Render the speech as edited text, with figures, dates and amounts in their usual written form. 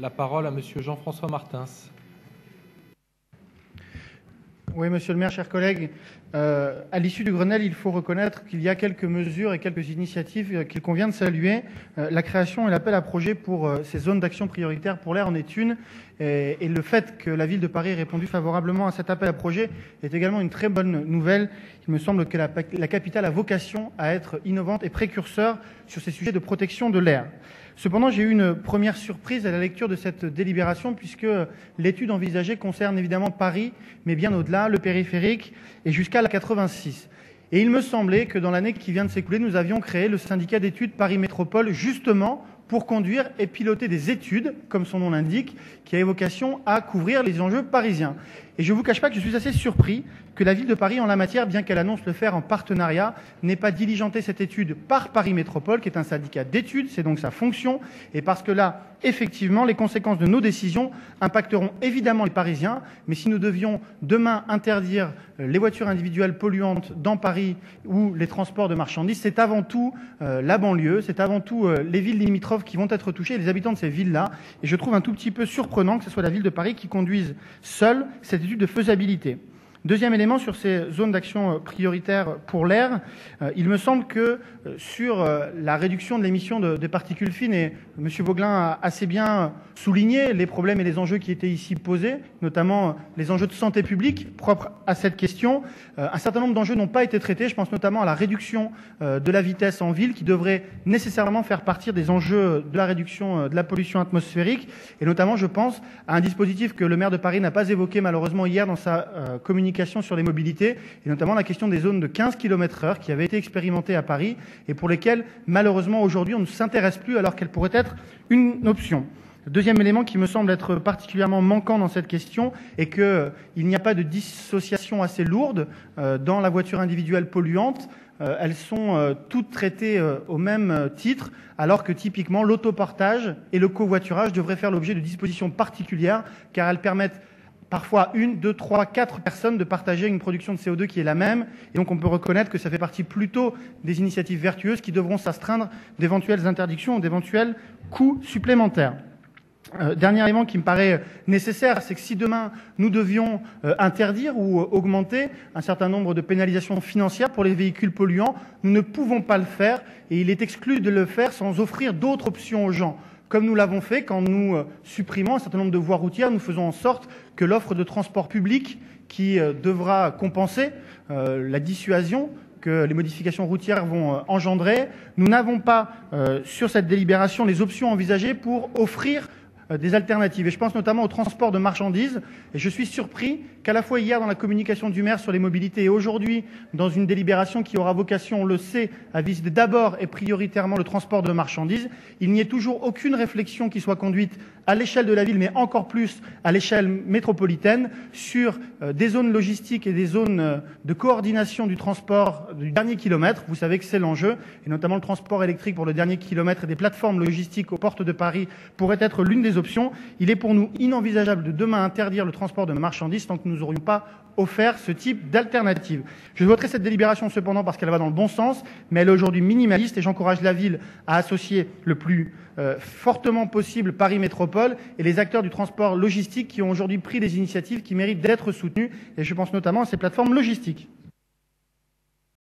La parole à Monsieur Jean-François Martins. Oui, Monsieur le maire, chers collègues, à l'issue du Grenelle, il faut reconnaître qu'il y a quelques mesures et quelques initiatives qu'il convient de saluer. La création et l'appel à projet pour ces zones d'action prioritaire pour l'air en est une. Et le fait que la ville de Paris ait répondu favorablement à cet appel à projet est également une très bonne nouvelle. Il me semble que la capitale a vocation à être innovante et précurseur sur ces sujets de protection de l'air. Cependant, j'ai eu une première surprise à la lecture de cette délibération puisque l'étude envisagée concerne évidemment Paris, mais bien au-delà, le périphérique et jusqu'à la 86. Et il me semblait que dans l'année qui vient de s'écouler, nous avions créé le syndicat d'études Paris Métropole justement pour conduire et piloter des études, comme son nom l'indique, qui a vocation à couvrir les enjeux parisiens. Et je ne vous cache pas que je suis assez surpris que la ville de Paris, en la matière, bien qu'elle annonce le faire en partenariat, n'ait pas diligenté cette étude par Paris Métropole, qui est un syndicat d'études, c'est donc sa fonction, et parce que là, effectivement, les conséquences de nos décisions impacteront évidemment les Parisiens, mais si nous devions demain interdire les voitures individuelles polluantes dans Paris ou les transports de marchandises, c'est avant tout la banlieue, c'est avant tout les villes limitrophes qui vont être touchées, les habitants de ces villes-là, et je trouve un tout petit peu surprenant que ce soit la ville de Paris qui conduise seule cette étude de faisabilité. Deuxième élément sur ces zones d'action prioritaires pour l'air, il me semble que sur la réduction de l'émission de particules fines, et M. Vaugelin a assez bien souligné les problèmes et les enjeux qui étaient ici posés, notamment les enjeux de santé publique propres à cette question. Un certain nombre d'enjeux n'ont pas été traités, je pense notamment à la réduction de la vitesse en ville qui devrait nécessairement faire partie des enjeux de la réduction de la pollution atmosphérique, et notamment je pense à un dispositif que le maire de Paris n'a pas évoqué malheureusement hier dans sa communication sur les mobilités, et notamment la question des zones de 15 km/h qui avaient été expérimentées à Paris et pour lesquelles, malheureusement, aujourd'hui, on ne s'intéresse plus alors qu'elles pourraient être une option. Le deuxième élément qui me semble être particulièrement manquant dans cette question est qu'il n'y a pas de dissociation assez lourde dans la voiture individuelle polluante. Elles sont toutes traitées au même titre, alors que typiquement l'autopartage et le covoiturage devraient faire l'objet de dispositions particulières, car elles permettent parfois 1, 2, 3, 4 personnes de partager une production de CO2 qui est la même. Et donc on peut reconnaître que ça fait partie plutôt des initiatives vertueuses qui devront s'astreindre d'éventuelles interdictions ou d'éventuels coûts supplémentaires. Dernier élément qui me paraît nécessaire, c'est que si demain nous devions interdire ou augmenter un certain nombre de pénalisations financières pour les véhicules polluants, nous ne pouvons pas le faire et il est exclu de le faire sans offrir d'autres options aux gens. Comme nous l'avons fait quand nous supprimons un certain nombre de voies routières, nous faisons en sorte que l'offre de transport public qui devra compenser la dissuasion que les modifications routières vont engendrer, nous n'avons pas sur cette délibération les options envisagées pour offrir des alternatives. Et je pense notamment au transport de marchandises. Et je suis surpris qu'à la fois hier dans la communication du maire sur les mobilités et aujourd'hui dans une délibération qui aura vocation, on le sait, à viser d'abord et prioritairement le transport de marchandises, il n'y ait toujours aucune réflexion qui soit conduite à l'échelle de la ville, mais encore plus à l'échelle métropolitaine, sur des zones logistiques et des zones de coordination du transport du dernier kilomètre. Vous savez que c'est l'enjeu, et notamment le transport électrique pour le dernier kilomètre et des plateformes logistiques aux portes de Paris pourrait être l'une des options. Il est pour nous inenvisageable de demain interdire le transport de marchandises tant que nous n'aurions pas offert ce type d'alternative. Je voterai cette délibération cependant parce qu'elle va dans le bon sens, mais elle est aujourd'hui minimaliste et j'encourage la ville à associer le plus fortement possible Paris Métropole et les acteurs du transport logistique qui ont aujourd'hui pris des initiatives qui méritent d'être soutenues, et je pense notamment à ces plateformes logistiques.